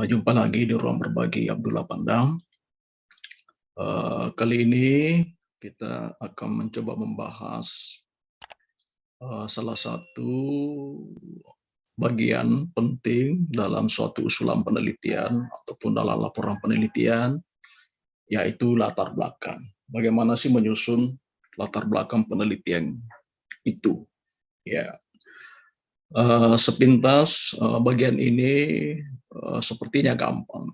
Jumpa lagi di ruang berbagi Abdullah Pandang. Kali ini kita akan mencoba membahas salah satu bagian penting dalam suatu usulan penelitian ataupun dalam laporan penelitian, yaitu latar belakang. Bagaimana sih menyusun latar belakang penelitian itu? Ya, sepintas bagian ini sepertinya gampang.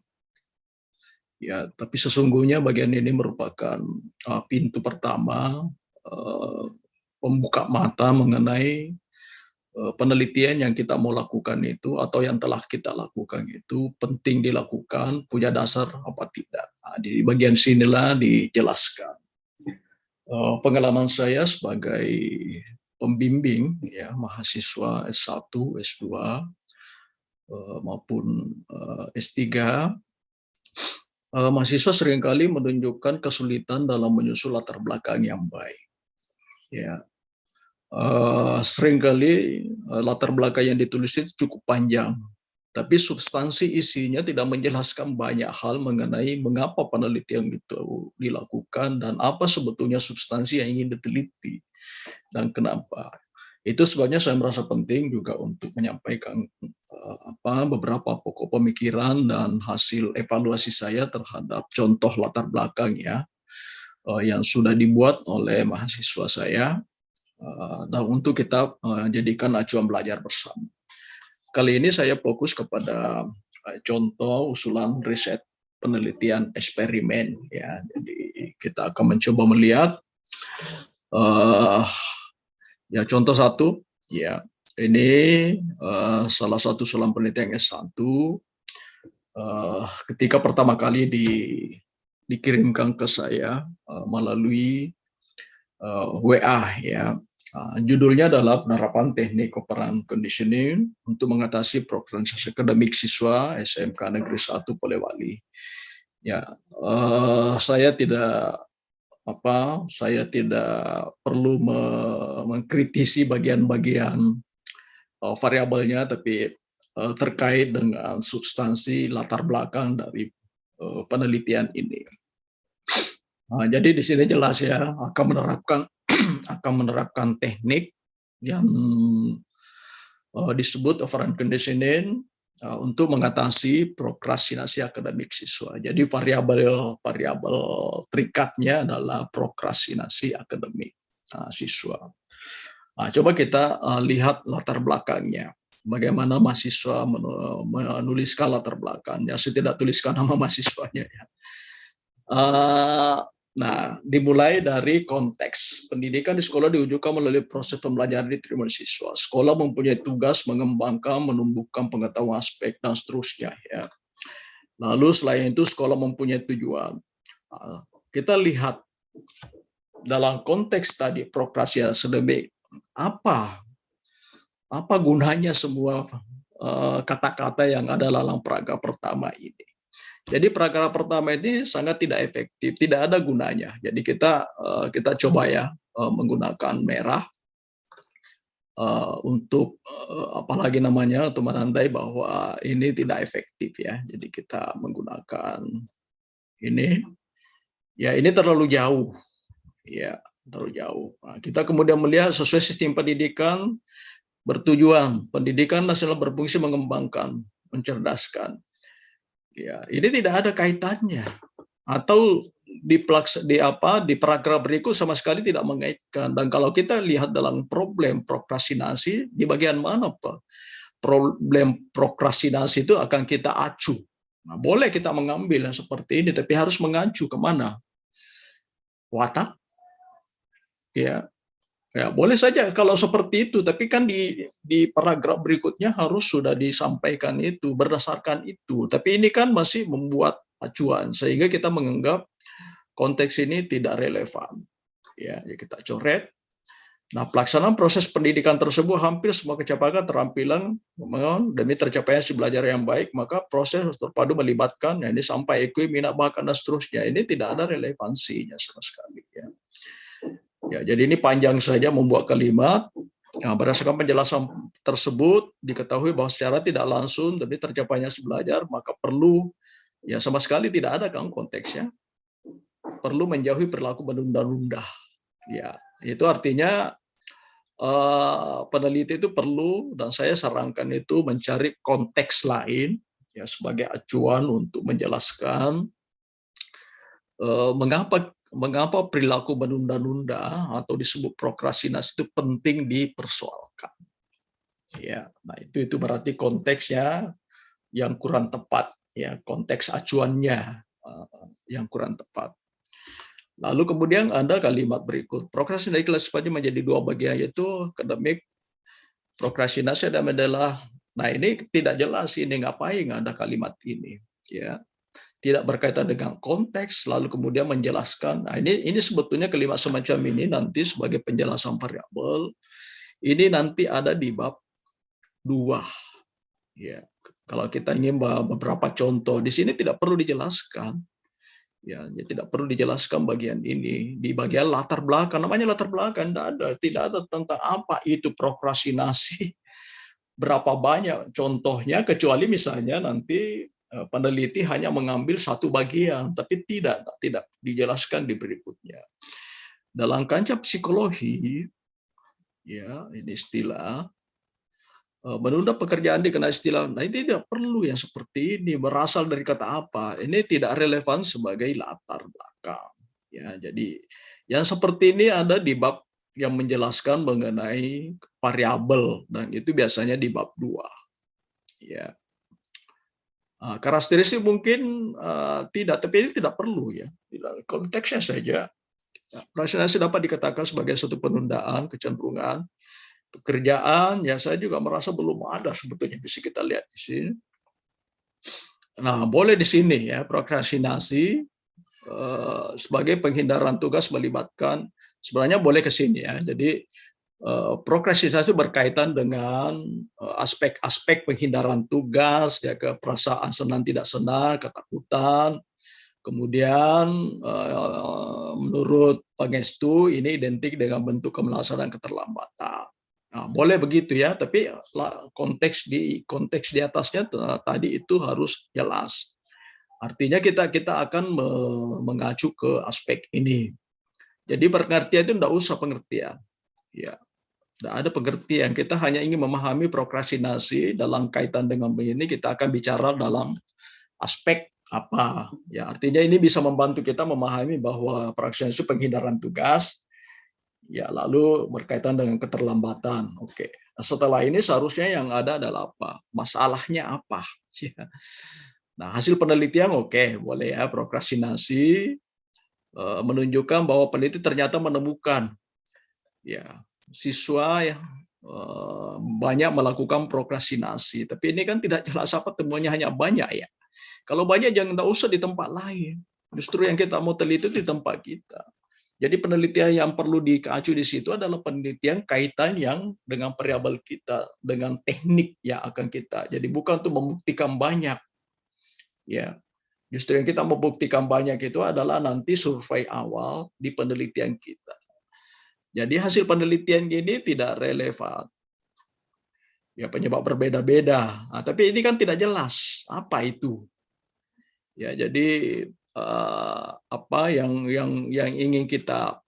Ya, tapi sesungguhnya bagian ini merupakan pintu pertama, pembuka mata mengenai penelitian yang kita mau lakukan itu atau yang telah kita lakukan itu penting dilakukan, punya dasar apa tidak. Nah, di bagian sinilah dijelaskan. Pengalaman saya sebagai pembimbing ya mahasiswa S1, S2 maupun S3, mahasiswa seringkali menunjukkan kesulitan dalam menyusun latar belakang yang baik. Ya, seringkali latar belakang yang ditulis itu cukup panjang, tapi substansi isinya tidak menjelaskan banyak hal mengenai mengapa penelitian itu dilakukan dan apa sebetulnya substansi yang ingin diteliti dan kenapa. Itu sebabnya saya merasa penting juga untuk menyampaikan beberapa pokok pemikiran dan hasil evaluasi saya terhadap contoh latar belakang ya yang sudah dibuat oleh mahasiswa saya dan untuk kita jadikan acuan belajar bersama. Kali ini saya fokus kepada contoh usulan riset penelitian eksperimen ya. Jadi kita akan mencoba melihat ya contoh satu ya. Ini salah satu usulan penelitian S1 ketika pertama kali dikirimkan ke saya melalui WA ya. Judulnya adalah penerapan teknik operan conditioning untuk mengatasi prokrastinasi akademik siswa SMK Negeri 1 Polewali. Ya, saya tidak perlu mengkritisi bagian-bagian variabelnya, tapi terkait dengan substansi latar belakang dari penelitian ini. Jadi di sini jelas ya akan menerapkan teknik yang disebut operant conditioning untuk mengatasi prokrastinasi akademik siswa. Jadi variabel terikatnya adalah prokrastinasi akademik siswa. Coba kita lihat latar belakangnya. Bagaimana mahasiswa menuliskan latar belakangnya. Saya tidak tuliskan nama mahasiswanya ya. Nah, dimulai dari konteks. Pendidikan di sekolah diwujudkan melalui proses pembelajaran diterima siswa. Sekolah mempunyai tugas mengembangkan, menumbuhkan pengetahuan aspek, dan seterusnya. Ya. Lalu selain itu sekolah mempunyai tujuan. Kita lihat dalam konteks tadi prokrastinasi akademik, apa gunanya semua kata-kata yang ada dalam paragraf pertama ini. Jadi paragraf pertama ini sangat tidak efektif, tidak ada gunanya. Jadi kita coba ya menggunakan merah untuk apalagi namanya untuk menandai bahwa ini tidak efektif ya. Jadi kita menggunakan ini. Ya ini terlalu jauh. Ya, terlalu jauh. Nah, kita kemudian melihat sesuai sistem pendidikan bertujuan, pendidikan nasional berfungsi mengembangkan, mencerdaskan. Ya, ini tidak ada kaitannya. Atau di paragraf berikut sama sekali tidak mengaitkan. Dan kalau kita lihat dalam problem prokrastinasi, di bagian mana Pak? Problem prokrastinasi itu akan kita acu. Nah, boleh kita mengambil yang seperti ini, tapi harus mengacu kemana? Watak? Ya, ya, boleh saja kalau seperti itu, tapi kan di paragraf berikutnya harus sudah disampaikan itu, berdasarkan itu. Tapi ini kan masih membuat acuan, sehingga kita menganggap konteks ini tidak relevan. Ya, kita coret. Nah, pelaksanaan proses pendidikan tersebut hampir semua kecepatan terampilan demi tercapainya si belajar yang baik, maka proses terpadu melibatkan, ya ini sampai IQ, minat bakat, dan seterusnya. Ini tidak ada relevansinya sama sekali. Ya, jadi ini panjang saja membuat kalimat. Nah, berdasarkan penjelasan tersebut diketahui bahwa secara tidak langsung demi tercapainya si belajar, maka perlu, ya sama sekali tidak ada kan konteksnya, perlu menjauhi perilaku menunda-nunda. Ya, itu artinya peneliti itu perlu, dan saya sarankan itu mencari konteks lain ya sebagai acuan untuk menjelaskan mengapa perilaku menunda-nunda atau disebut prokrastinasi itu penting dipersoalkan. Ya, nah itu berarti konteksnya yang kurang tepat, ya konteks acuannya yang kurang tepat. Lalu kemudian ada kalimat berikut, prokrastinasi diklasifikasi menjadi dua bagian, yaitu akademik prokrastinasi dan adalah, nah ini tidak jelas ini ngapain ada kalimat ini, ya tidak berkaitan dengan konteks, lalu kemudian menjelaskan. Nah ini sebetulnya kalimat semacam ini nanti sebagai penjelasan variabel, ini nanti ada di bab 2. Ya, kalau kita ingin beberapa contoh di sini tidak perlu dijelaskan. Ya, tidak perlu dijelaskan bagian ini. Di bagian latar belakang, namanya latar belakang tidak ada tentang apa itu prokrastinasi, berapa banyak contohnya, kecuali misalnya nanti peneliti hanya mengambil satu bagian, tapi tidak dijelaskan di berikutnya. Dalam kancah psikologi, ya ini istilah menunda pekerjaan dikenal istilah. Nah ini tidak perlu yang seperti ini, berasal dari kata apa? Ini tidak relevan sebagai latar belakang. Ya, jadi yang seperti ini ada di bab yang menjelaskan mengenai variabel, dan itu biasanya di bab 2. Ya. Karakteristik mungkin tidak, tapi ini tidak perlu ya. Tidak, konteksnya saja. Prokrastinasi dapat dikatakan sebagai suatu penundaan, kecenderungan pekerjaan, ya saya juga merasa belum ada sebetulnya, bisa kita lihat di sini. Nah, boleh di sini ya, prokrastinasi sebagai penghindaran tugas melibatkan, sebenarnya boleh ke sini ya. Jadi prokrastinasi berkaitan dengan aspek-aspek penghindaran tugas, ya ke perasaan senang tidak senang, ketakutan. Kemudian menurut Pangestu ini identik dengan bentuk kemalasan dan keterlambatan. Nah, boleh begitu ya, tapi konteks di atasnya tadi itu harus jelas. Artinya kita akan mengacu ke aspek ini. Jadi pengertian itu tidak usah pengertian. Ya, tidak ada pengertian. Kita hanya ingin memahami prokrastinasi dalam kaitan dengan ini, kita akan bicara dalam aspek apa. Ya, artinya ini bisa membantu kita memahami bahwa prokrastinasi penghindaran tugas, ya lalu berkaitan dengan keterlambatan. Oke. Nah, setelah ini seharusnya yang ada adalah apa? Masalahnya apa? Ya. Nah, hasil penelitian oke, boleh ya, prokrastinasi menunjukkan bahwa peneliti ternyata menemukan ya siswa yang banyak melakukan prokrastinasi. Tapi ini kan tidak jelas apa temuannya, hanya banyak ya. Kalau banyak jangan usah di tempat lain. Justru yang kita mau teliti di tempat kita. Jadi penelitian yang perlu dikacu di situ adalah penelitian kaitan yang dengan variabel kita, dengan teknik yang akan kita. Jadi bukan untuk membuktikan banyak. Ya, justru yang kita membuktikan banyak itu adalah nanti survei awal di penelitian kita. Jadi hasil penelitian ini tidak relevan. Ya, penyebab berbeda-beda. Nah, tapi ini kan tidak jelas apa itu. Ya, jadi apa yang ingin kita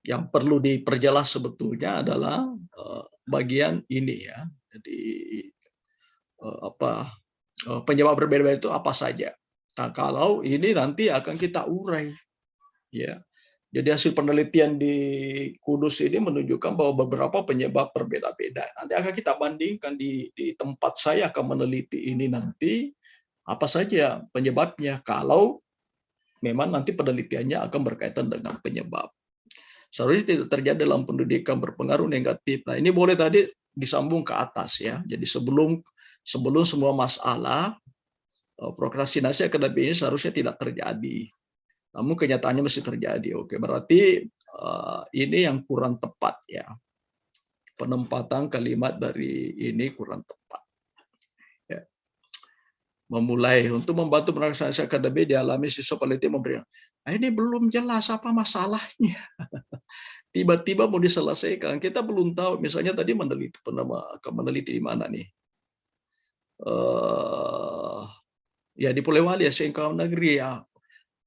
yang perlu diperjelas sebetulnya adalah bagian ini ya. Jadi penyebab berbeda-beda itu apa saja. Nah, kalau ini nanti akan kita urai. Ya. Jadi hasil penelitian di Kudus ini menunjukkan bahwa beberapa penyebab berbeda-beda. Nanti akan kita bandingkan di tempat saya akan meneliti ini nanti apa saja penyebabnya, kalau memang nanti penelitiannya akan berkaitan dengan penyebab. Seharusnya tidak terjadi dalam pendidikan berpengaruh negatif. Nah, ini boleh tadi disambung ke atas ya. Jadi sebelum semua masalah prokrastinasi akademik ini seharusnya tidak terjadi. Namun kenyataannya masih terjadi. Oke, berarti ini yang kurang tepat ya. Penempatan kalimat dari ini kurang tepat. Ya. Memulai untuk membantu prokrastinasi akademik dialami siswa peneliti memberi. Nah, ini belum jelas apa masalahnya. tiba-tiba mau diselesaikan. Kita belum tahu, misalnya tadi meneliti di mana nih? Ya di Polewali SMK Negeri ya.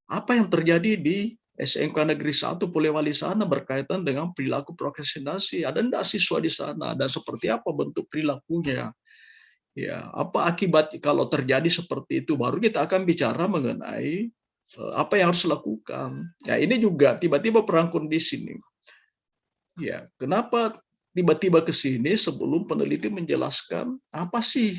Apa yang terjadi di SMK Negeri 1 Polewali sana berkaitan dengan perilaku prokrastinasi? Ada enggak siswa di sana dan seperti apa bentuk perilakunya? Ya, apa akibat kalau terjadi seperti itu? Baru kita akan bicara mengenai apa yang harus dilakukan. Ya, ini juga tiba-tiba perang kondisi nih. Ya, kenapa tiba-tiba ke sini sebelum peneliti menjelaskan apa sih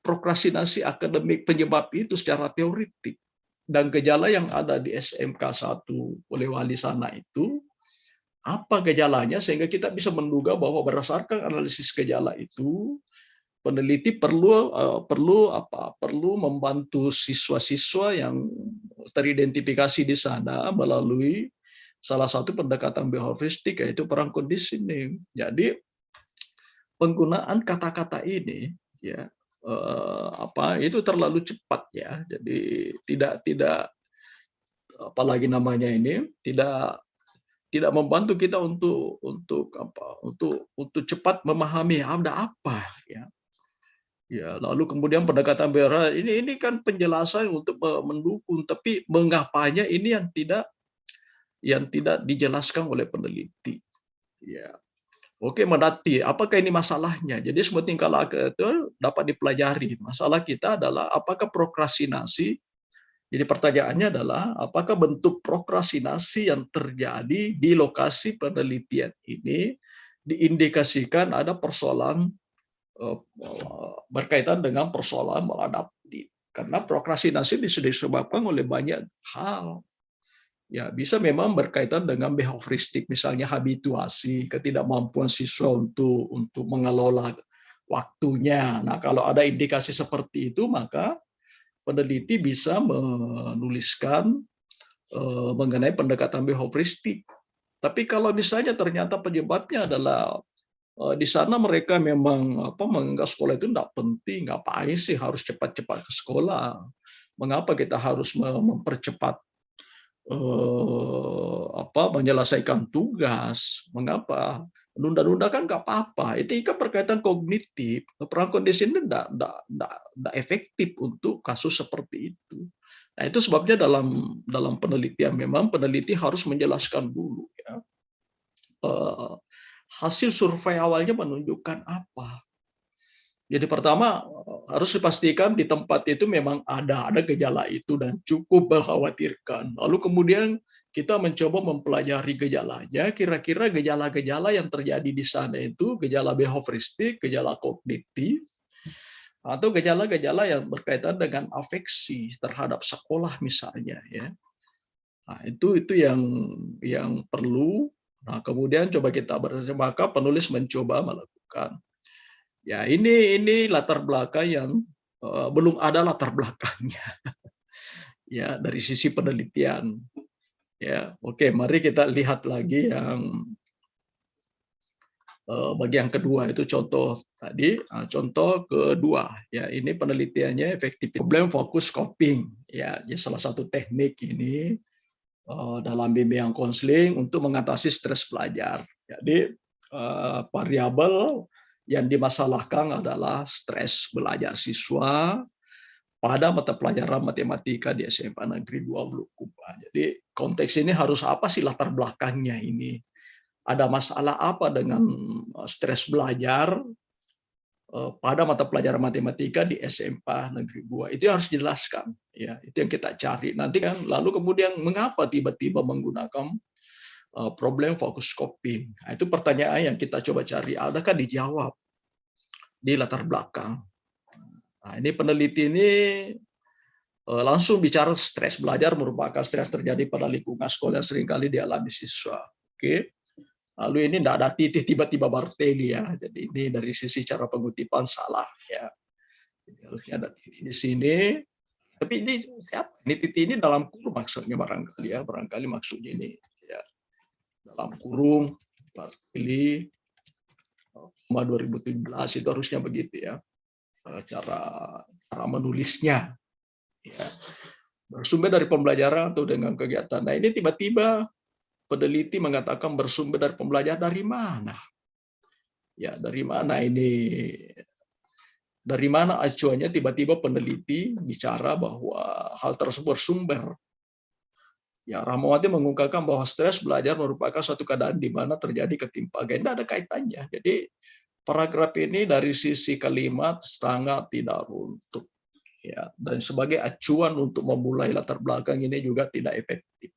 prokrastinasi akademik penyebab itu secara teoritik dan gejala yang ada di SMK 1 Polewali sana itu apa gejalanya sehingga kita bisa menduga bahwa berdasarkan analisis gejala itu peneliti perlu membantu siswa-siswa yang teridentifikasi di sana melalui salah satu pendekatan behavioristik yaitu perang conditioning. Jadi penggunaan kata-kata ini ya itu terlalu cepat ya. Jadi tidak apalagi namanya ini tidak membantu kita untuk cepat memahami ada apa ya. Ya, lalu kemudian pendekatan behavioral ini kan penjelasan untuk mendukung, tapi mengapanya ini yang tidak dijelaskan oleh peneliti. Ya, oke, mendati. Apakah ini masalahnya? Jadi semua tingkah laku itu dapat dipelajari. Masalah kita adalah apakah prokrastinasi. Jadi pertanyaannya adalah apakah bentuk prokrastinasi yang terjadi di lokasi penelitian ini diindikasikan ada persoalan berkaitan dengan persoalan maladaptif. Karena prokrastinasi disebabkan oleh banyak hal. Ya, bisa memang berkaitan dengan behavioristik, misalnya habituasi, ketidakmampuan siswa untuk mengelola waktunya. Nah, kalau ada indikasi seperti itu, maka peneliti bisa menuliskan mengenai pendekatan behavioristik. Tapi kalau misalnya ternyata penyebabnya adalah di sana mereka memang menganggap sekolah itu tidak penting, ngapain sih harus cepat-cepat ke sekolah? Mengapa kita harus mempercepat menyelesaikan tugas? Mengapa nunda-nunda kan nggak apa-apa? Itu kan berkaitan kognitif. Perang kondisi ini tidak efektif untuk kasus seperti itu. Nah, itu sebabnya dalam penelitian memang peneliti harus menjelaskan dulu ya. Hasil survei awalnya menunjukkan apa. Jadi pertama harus dipastikan di tempat itu memang ada gejala itu dan cukup mengkhawatirkan. Lalu kemudian kita mencoba mempelajari gejalanya, kira-kira gejala-gejala yang terjadi di sana itu gejala behavioristik, gejala kognitif, atau gejala-gejala yang berkaitan dengan afeksi terhadap sekolah misalnya ya. Nah, itu yang perlu. Nah, kemudian coba kita maka penulis mencoba melakukan. Ya, ini latar belakang yang belum ada latar belakangnya. Ya, dari sisi penelitian. Ya, oke, mari kita lihat lagi yang bagian kedua itu contoh tadi. Contoh kedua, ya ini penelitiannya efektif problem fokus coping. Ya, salah satu teknik ini dalam bimbingan konseling untuk mengatasi stres belajar. Jadi variabel yang dimasalahkan adalah stres belajar siswa pada mata pelajaran matematika di SMA Negeri 2 Bulukumba. Jadi konteks ini harus apa sih latar belakangnya ini? Ada masalah apa dengan stres belajar pada mata pelajaran matematika di SMA Negeri 2? Itu yang harus dijelaskan. Ya, itu yang kita cari. Nanti kan lalu kemudian mengapa tiba-tiba menggunakan problem fokus coping? Nah, itu pertanyaan yang kita coba cari. Adakah dijawab di latar belakang? Nah, ini peneliti ini langsung bicara stres belajar merupakan stres terjadi pada lingkungan sekolah yang seringkali dialami siswa. Oke. Lalu ini tidak ada titik tiba-tiba Bartelli ya. Jadi ini dari sisi cara pengutipan salah ya. Jadi harusnya ada titik di sini. Tapi ini siapa? Ini titik ini dalam kurung maksudnya barangkali ya. Barangkali maksudnya ini ya. Dalam kurung Bartelli 2017 itu harusnya begitu ya. Cara menulisnya. Ya, bersumber dari pembelajaran atau dengan kegiatan. Nah, ini tiba-tiba peneliti mengatakan bersumber dari pembelajaran, dari mana? Ya, dari mana ini? Dari mana acuannya tiba-tiba peneliti bicara bahwa hal tersebut bersumber? Ya, Rahmawati mengungkapkan bahwa stres belajar merupakan suatu keadaan di mana terjadi ketimpangan. Tidak ada kaitannya. Jadi paragraf ini dari sisi kalimat sangat tidak runtuh. Ya, dan sebagai acuan untuk memulai latar belakang ini juga tidak efektif.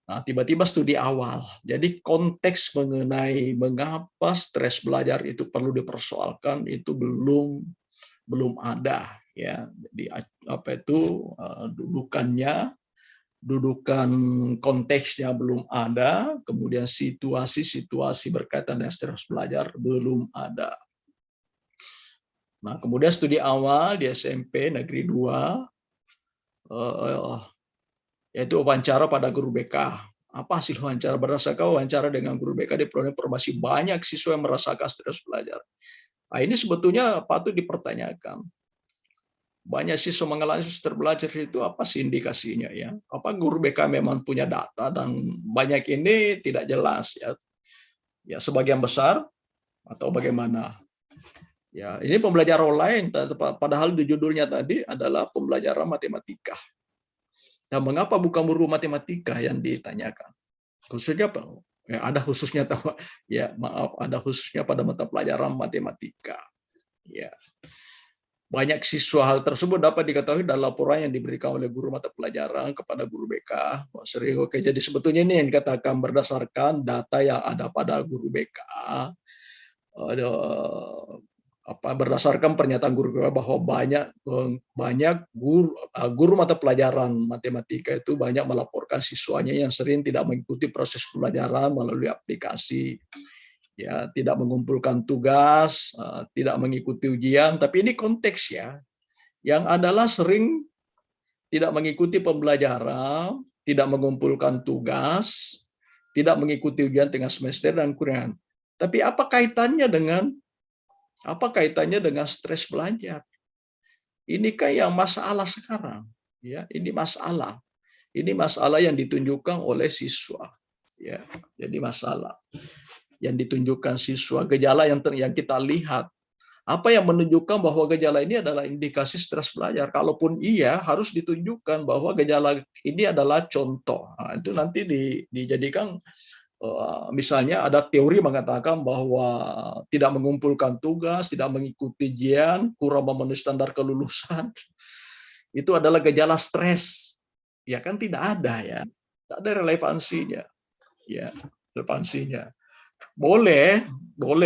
Nah, tiba-tiba studi awal. Jadi konteks mengenai mengapa stres belajar itu perlu dipersoalkan itu belum ada, ya. Jadi apa itu dudukan konteksnya belum ada, kemudian situasi-situasi berkaitan dengan stres belajar belum ada. Nah, kemudian studi awal di SMP Negeri 2 yaitu wawancara pada guru BK. Apa hasil wawancara? Berdasarkan wawancara dengan guru BK diperoleh informasi banyak siswa yang merasakan stres belajar. Nah, ini sebetulnya patut dipertanyakan. Banyak siswa mengalami stres belajar itu apa sih indikasinya, ya? Apa guru BK memang punya data, dan banyak ini tidak jelas, ya? Ya, sebagian besar atau bagaimana? Ya, ini pembelajaran online, padahal di judulnya tadi adalah pembelajaran matematika. Nah, mengapa bukan guru matematika yang ditanyakan? Khususnya ya, ada khususnya ya, maaf, ada khususnya pada mata pelajaran matematika. Ya. Banyak siswa hal tersebut dapat diketahui dalam laporan yang diberikan oleh guru mata pelajaran kepada guru BK. Sering, oke, jadi sebetulnya ini yang dikatakan berdasarkan data yang ada pada guru BK. Berdasarkan pernyataan guru bahwa banyak guru mata pelajaran matematika itu banyak melaporkan siswanya yang sering tidak mengikuti proses pembelajaran melalui aplikasi, ya, tidak mengumpulkan tugas, tidak mengikuti ujian. Tapi ini konteks, ya, yang adalah sering tidak mengikuti pembelajaran, tidak mengumpulkan tugas, tidak mengikuti ujian tengah semester dan kurang. Tapi apa kaitannya dengan stres belajar? Ini kan yang masalah sekarang, ya. Ini masalah yang ditunjukkan oleh siswa, ya. Jadi masalah yang ditunjukkan siswa, gejala yang kita lihat. Apa yang menunjukkan bahwa gejala ini adalah indikasi stres belajar? Kalaupun iya, harus ditunjukkan bahwa gejala ini adalah contoh. Nah, itu nanti dijadikan, misalnya ada teori mengatakan bahwa tidak mengumpulkan tugas, tidak mengikuti ujian, kurang memenuhi standar kelulusan, itu adalah gejala stres. Ya kan tidak ada, ya. Tidak ada relevansinya. Ya, relevansinya. Boleh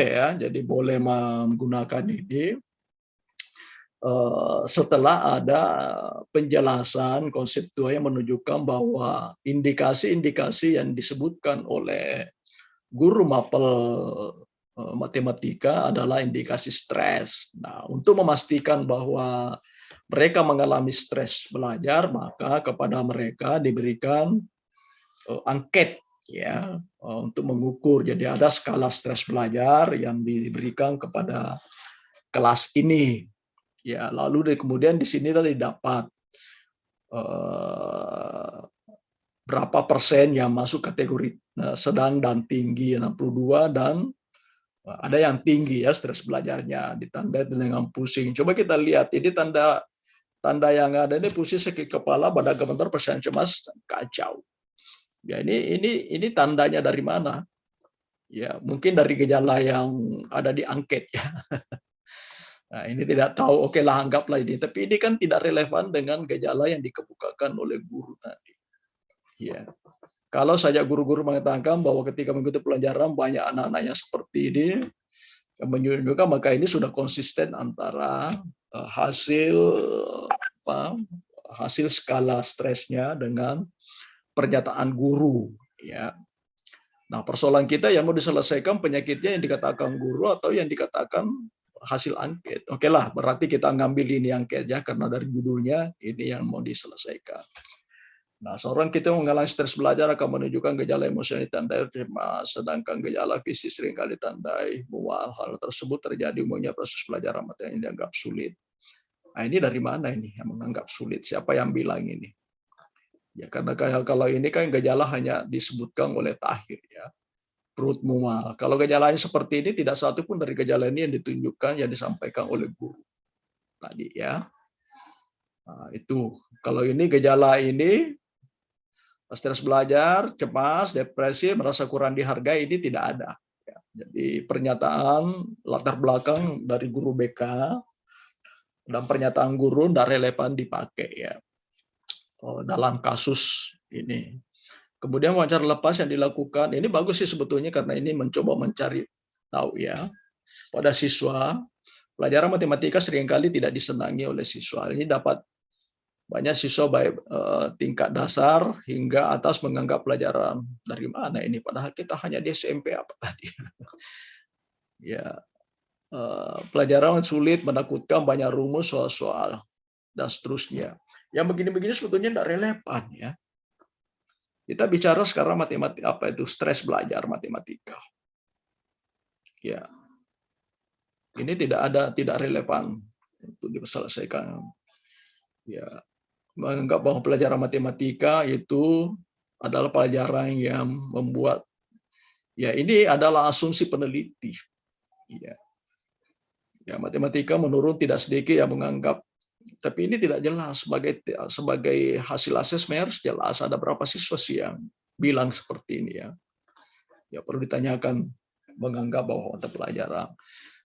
ya. Jadi boleh menggunakan ini setelah ada penjelasan konseptual yang menunjukkan bahwa indikasi-indikasi yang disebutkan oleh guru mapel matematika adalah indikasi stres. Nah, untuk memastikan bahwa mereka mengalami stres belajar, maka kepada mereka diberikan angket, ya, untuk mengukur. Jadi ada skala stres belajar yang diberikan kepada kelas ini. Ya, lalu kemudian di sini didapat berapa persen yang masuk kategori sedang dan tinggi, 62, dan ada yang tinggi, ya, stres belajarnya ditandai dengan pusing. Coba kita lihat ini tanda yang ada ini: pusing, sakit kepala, badan gemetar, perasaan cemas, kacau. Ya, ini tandanya dari mana? Ya, mungkin dari gejala yang ada di angket, ya. Nah, ini tidak tahu, oke lah, anggaplah ini. Tapi ini kan tidak relevan dengan gejala yang dikemukakan oleh guru tadi. Ya. Kalau saja guru-guru mengatakan bahwa ketika mengikuti pelajaran banyak anak-anak yang seperti ini, yang menunjukkan, maka ini sudah konsisten antara hasil skala stresnya dengan pernyataan guru, ya. Nah, persoalan kita yang mau diselesaikan penyakitnya yang dikatakan guru atau yang dikatakan hasil angket. Oke lah, berarti kita ngambil ini angket, ya, karena dari judulnya ini yang mau diselesaikan. Nah, seorang kita mengalami stres belajar akan menunjukkan gejala emosional ditandai cemas, sedangkan gejala fisik seringkali ditandai mual. Hal tersebut terjadi umumnya proses pelajaran materi yang dianggap sulit. Nah, ini dari mana ini yang menganggap sulit? Siapa yang bilang ini? Ya, karena kalau ini kan gejala hanya disebutkan oleh Tahir ya, perut mual. Kalau gejalanya seperti ini tidak satu pun dari gejala ini yang ditunjukkan yang disampaikan oleh guru tadi ya. Nah, itu kalau ini gejala ini stres belajar, cemas, depresi, merasa kurang dihargai ini tidak ada. Ya. Jadi pernyataan latar belakang dari guru BK dan pernyataan guru tidak relevan dipakai ya dalam kasus ini. Kemudian wawancara lepas yang dilakukan, ini bagus sih sebetulnya karena ini mencoba mencari tahu ya. Pada siswa, pelajaran matematika seringkali tidak disenangi oleh siswa. Ini dapat banyak siswa baik tingkat dasar hingga atas menganggap pelajaran dari mana ini, padahal kita hanya di SMP apa tadi. Ya, pelajaran sulit, menakutkan, banyak rumus, soal-soal, dan seterusnya. Yang begini-begini sebetulnya tidak relevan ya. Kita bicara sekarang matematika apa itu stres belajar matematika. Ya, ini tidak relevan untuk diselesaikan. Ya, menganggap bahwa pelajaran matematika itu adalah pelajaran yang membuat ya ini adalah asumsi peneliti. Ya, ya matematika menurun tidak sedikit yang menganggap, tapi ini tidak jelas sebagai hasil asesmen harus jelas ada berapa siswa sih yang bilang seperti ini ya. Ya perlu ditanyakan menganggap bahwa mata pelajaran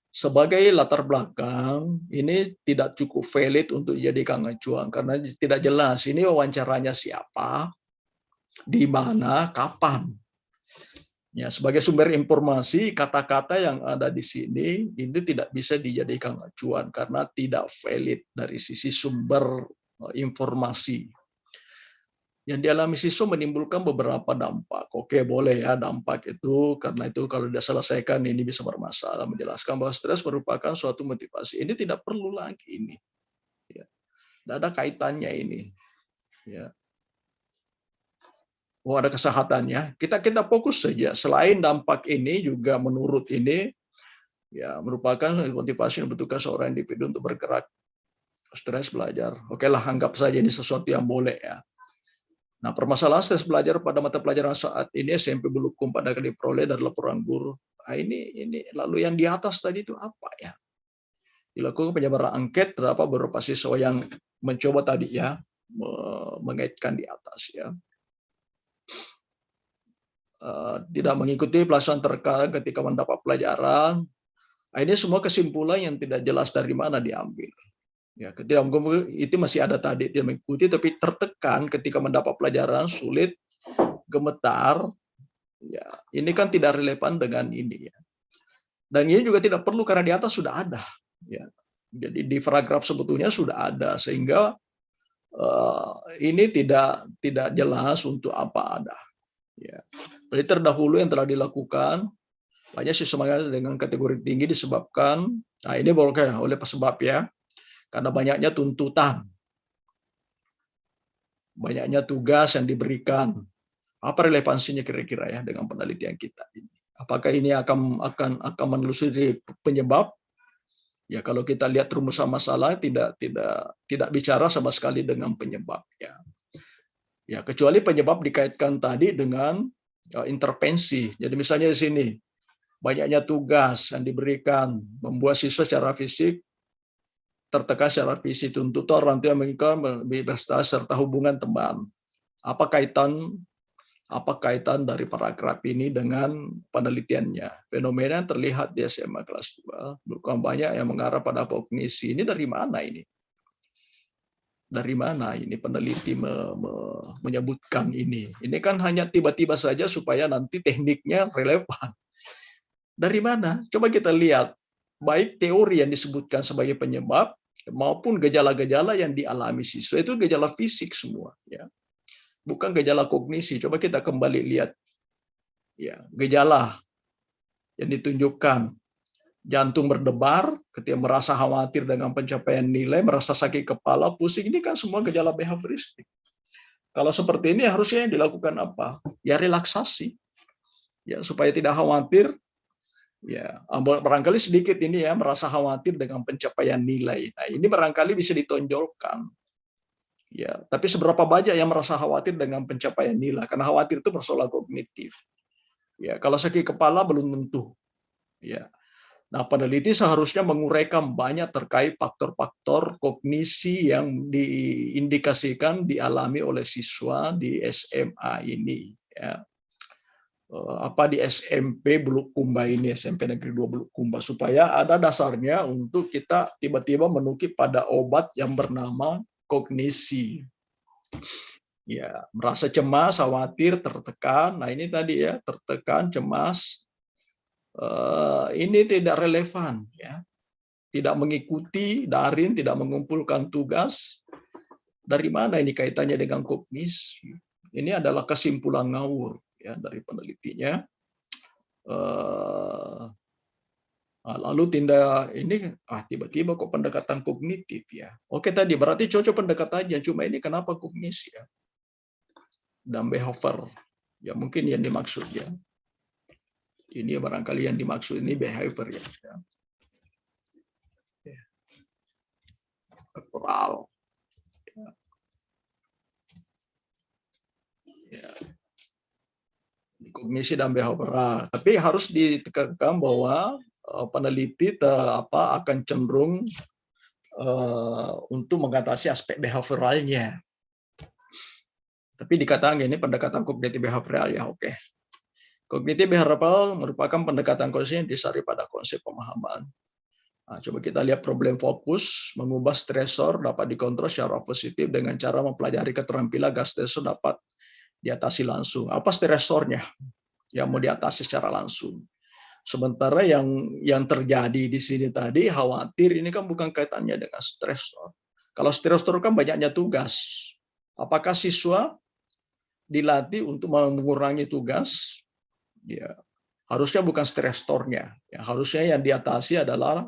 sebagai latar belakang ini tidak cukup valid untuk dijadikan acuan karena tidak jelas ini wawancaranya siapa, di mana, kapan. Ya, sebagai sumber informasi, kata-kata yang ada di sini itu tidak bisa dijadikan acuan karena tidak valid dari sisi sumber informasi. Yang dialami siswa menimbulkan beberapa dampak. Oke, boleh ya dampak itu, karena itu kalau tidak selesaikan ini bisa bermasalah. Menjelaskan bahwa stres merupakan suatu motivasi. Ini tidak perlu lagi ini. Ya. Tidak ada kaitannya ini. Ya. Oh, ada kesehatannya. Kita fokus saja. Selain dampak ini juga menurut ini ya merupakan motivasi yang membutuhkan seorang individu untuk bergerak, stres belajar. Oke lah, anggap saja ini sesuatu yang boleh ya. Nah, permasalahan stres belajar pada mata pelajaran saat ini SMP Bulukum pada kali diperoleh dari laporan guru. Nah, ini lalu yang di atas tadi itu apa ya? Dilakukan penyebaran angket terdapat beberapa siswa yang mencoba tadi ya mengaitkan di atas ya. Tidak mengikuti pelaksanaan terkait ketika mendapat pelajaran. Nah, ini semua kesimpulan yang tidak jelas dari mana diambil. Ya, ketika itu masih ada tadi tidak mengikuti tapi tertekan ketika mendapat pelajaran sulit, gemetar. Ya, ini kan tidak relevan dengan ini ya. Dan ini juga tidak perlu karena di atas sudah ada. Ya. Jadi di paragraf sebetulnya sudah ada sehingga ini tidak jelas untuk apa ada. Ya. Jadi terdahulu yang telah dilakukan banyak siswa dengan kategori tinggi disebabkan, nah ini oleh sebab ya, karena banyaknya tuntutan, banyaknya tugas yang diberikan. Apa relevansinya kira-kira ya dengan penelitian kita ini? Apakah ini akan menelusuri penyebab? Ya kalau kita lihat rumusan masalah tidak bicara sama sekali dengan penyebabnya. Ya kecuali penyebab dikaitkan tadi dengan intervensi. Jadi misalnya di sini banyaknya tugas yang diberikan membuat siswa secara fisik tertekan secara fisik, tuntutan orang tua menginginkan berprestasi serta hubungan teman. Apa kaitan dari paragraf ini dengan penelitiannya? Fenomena yang terlihat di SMA kelas 2 bukan banyak yang mengarah pada kognisi. Ini dari mana ini? Dari mana ini peneliti menyebutkan ini? Ini kan hanya tiba-tiba saja supaya nanti tekniknya relevan. Dari mana? Coba kita lihat. Baik teori yang disebutkan sebagai penyebab maupun gejala-gejala yang dialami siswa itu gejala fisik semua. Ya. Bukan gejala kognisi. Coba kita kembali lihat. Ya, gejala yang ditunjukkan. Jantung berdebar, ketika merasa khawatir dengan pencapaian nilai, merasa sakit kepala, pusing, ini kan semua gejala behavioristik. Kalau seperti ini harusnya yang dilakukan apa? Ya relaksasi, ya supaya tidak khawatir. Ya, barangkali sedikit ini ya merasa khawatir dengan pencapaian nilai. Nah, ini barangkali bisa ditonjolkan. Ya, tapi seberapa banyak yang merasa khawatir dengan pencapaian nilai? Karena khawatir itu persoalan kognitif. Ya, kalau sakit kepala belum tentu. Ya. Nah, peneliti seharusnya menguraikan banyak terkait faktor-faktor kognisi yang diindikasikan dialami oleh siswa di SMA ini. Ya. Apa di SMP Bulukumba ini, SMP Negeri 2 Bulukumba, supaya ada dasarnya untuk kita tiba-tiba menukik pada obat yang bernama kognisi. Ya, merasa cemas, khawatir, tertekan. Nah, ini tadi ya, tertekan, cemas. Ini tidak relevan ya. Tidak mengikuti daring, tidak mengumpulkan tugas. Dari mana ini kaitannya dengan kognisi? Ini adalah kesimpulan ngawur ya dari penelitinya. Lalu tindak ini tiba-tiba kok pendekatan kognitif ya. Oke tadi berarti cocok pendekatannya, cuma ini kenapa kognisi ya? Dan behavior ya mungkin yang dimaksud ya. Ini barangkali yang dimaksud ini behavior ya. Behavioral. Ya. Kognisi dan behavioral. Tapi harus ditekankan bahwa peneliti akan cenderung untuk mengatasi aspek behavioralnya. Tapi dikatakan ini pendekatan kognitif behavioral ya oke. Kognitif behavioral merupakan pendekatan konsep yang disasari pada konsep pemahaman. Nah, coba kita lihat problem fokus, mengubah stresor dapat dikontrol secara positif dengan cara mempelajari keterampilan agar stresor dapat diatasi langsung. Apa stresornya yang mau diatasi secara langsung? Sementara yang terjadi di sini tadi khawatir ini kan bukan kaitannya dengan stresor. Kalau stresor kan banyaknya tugas. Apakah siswa dilatih untuk mengurangi tugas? Ya, harusnya bukan stresornya. Ya, harusnya yang diatasi adalah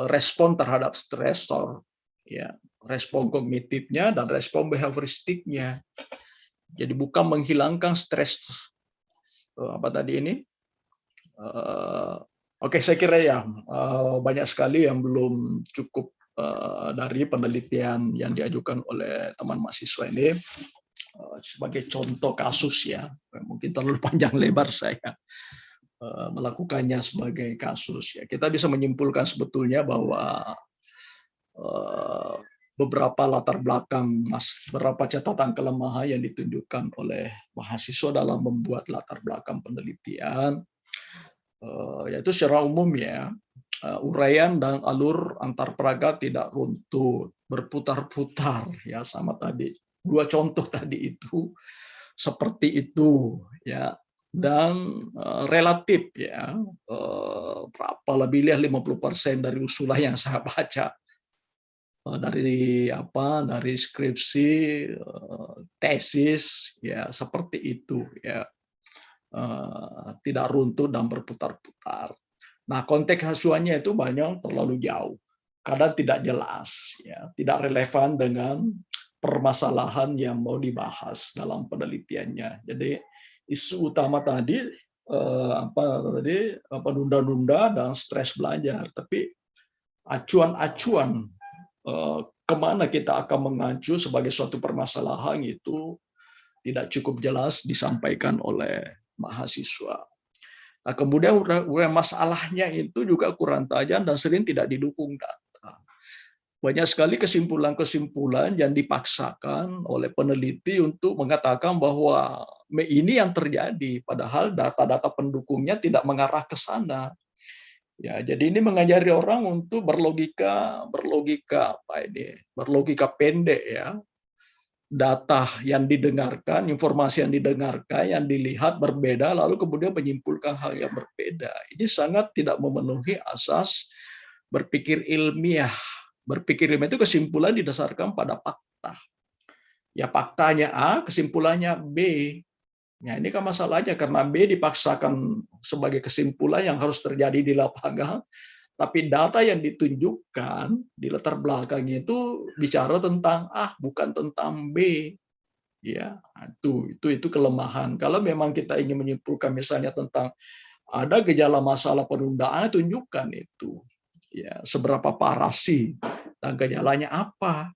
respon terhadap stresor. Ya, respon kognitifnya dan respon behavioristiknya. Jadi bukan menghilangkan stres apa tadi ini. Oke, saya kira ya banyak sekali yang belum cukup dari penelitian yang diajukan oleh teman mahasiswa ini sebagai contoh kasus ya. Mungkin terlalu panjang lebar saya melakukannya sebagai kasus ya. Kita bisa menyimpulkan sebetulnya bahwa beberapa latar belakang, beberapa catatan kelemahan yang ditunjukkan oleh mahasiswa dalam membuat latar belakang penelitian, yaitu secara umum ya, uraian dan alur antar peragat tidak runtut, berputar-putar ya sama tadi. Dua contoh tadi itu seperti itu ya, dan relatif ya, berapa lebih 50% dari usulan yang saya baca dari skripsi, tesis ya seperti itu ya, tidak runtuh dan berputar-putar. Nah, konteks acuannya itu banyak terlalu jauh, kadang tidak jelas ya, tidak relevan dengan permasalahan yang mau dibahas dalam penelitiannya. Jadi isu utama tadi penunda-nunda dan stres belajar, tapi acuan-acuan kemana kita akan mengacu sebagai suatu permasalahan itu tidak cukup jelas disampaikan oleh mahasiswa. Nah, kemudian masalahnya itu juga kurang tajam dan sering tidak didukung data. Banyak sekali kesimpulan-kesimpulan yang dipaksakan oleh peneliti untuk mengatakan bahwa ini yang terjadi, padahal data-data pendukungnya tidak mengarah ke sana. Ya, jadi ini mengajari orang untuk berlogika pendek ya. Data yang didengarkan, informasi yang didengarkan, yang dilihat berbeda, lalu kemudian menyimpulkan hal yang berbeda. Ini sangat tidak memenuhi asas berpikir ilmiah. Berpikir ilmiah itu kesimpulan didasarkan pada fakta. Ya faktanya A, kesimpulannya B. Nah, ini kan masalahnya karena B dipaksakan sebagai kesimpulan yang harus terjadi di lapangan, tapi data yang ditunjukkan di latar belakangnya itu bicara tentang A, bukan tentang B. Ya, itu kelemahan. Kalau memang kita ingin menyimpulkan misalnya tentang ada gejala masalah penundaan, tunjukkan itu. Ya, seberapa parah sih dan gejalanya apa?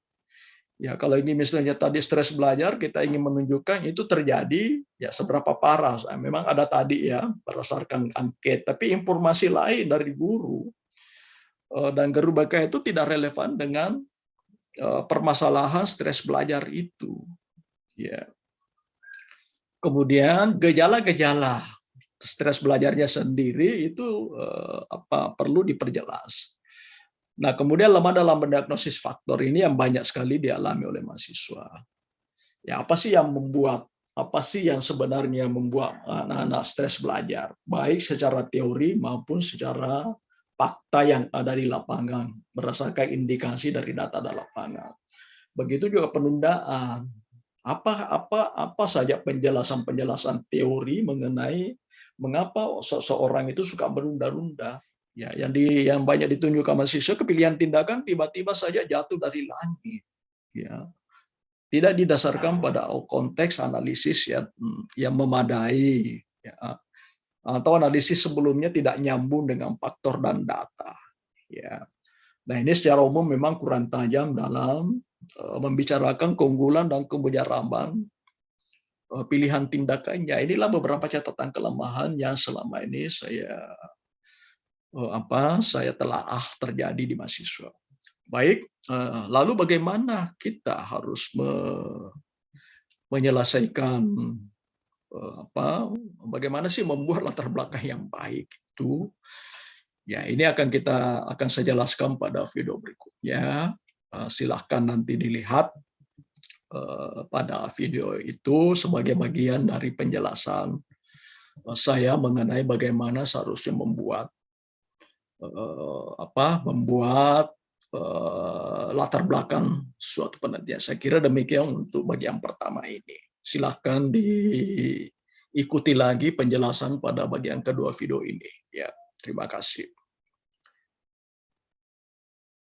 Ya, kalau ini misalnya tadi stres belajar, kita ingin menunjukkan itu terjadi, ya seberapa parah. Memang ada tadi ya, berdasarkan angket, tapi informasi lain dari guru dan guru BK itu tidak relevan dengan permasalahan stres belajar itu. Ya. Kemudian gejala-gejala stres belajarnya sendiri itu perlu diperjelas. Nah, kemudian lemah dalam mendiagnosis faktor ini yang banyak sekali dialami oleh mahasiswa. Ya, apa sih yang sebenarnya membuat anak-anak stres belajar, baik secara teori maupun secara fakta yang ada di lapangan, berdasarkan indikasi dari data di lapangan. Begitu juga penundaan. Apa saja penjelasan teori mengenai mengapa seseorang itu suka menunda-nunda. Ya, yang banyak ditunjukkan mahasiswa, kepilihan tindakan tiba-tiba saja jatuh dari langit. Ya, tidak didasarkan pada konteks analisis yang memadai, ya, atau analisis sebelumnya tidak nyambung dengan faktor dan data. Ya. Nah, ini secara umum memang kurang tajam dalam membicarakan keunggulan dan kemujarabaan pilihan tindakannya. Inilah beberapa catatan kelemahan yang selama ini saya telaah terjadi di mahasiswa. Baik, lalu bagaimana kita harus menyelesaikan bagaimana sih membuat latar belakang yang baik itu? Ya, ini akan saya jelaskan pada video berikutnya. Silahkan nanti dilihat pada video itu sebagai bagian dari penjelasan saya mengenai bagaimana seharusnya membuat latar belakang suatu penelitian. Saya kira demikian untuk bagian pertama ini. Silahkan diikuti lagi penjelasan pada bagian kedua video ini. Ya, terima kasih.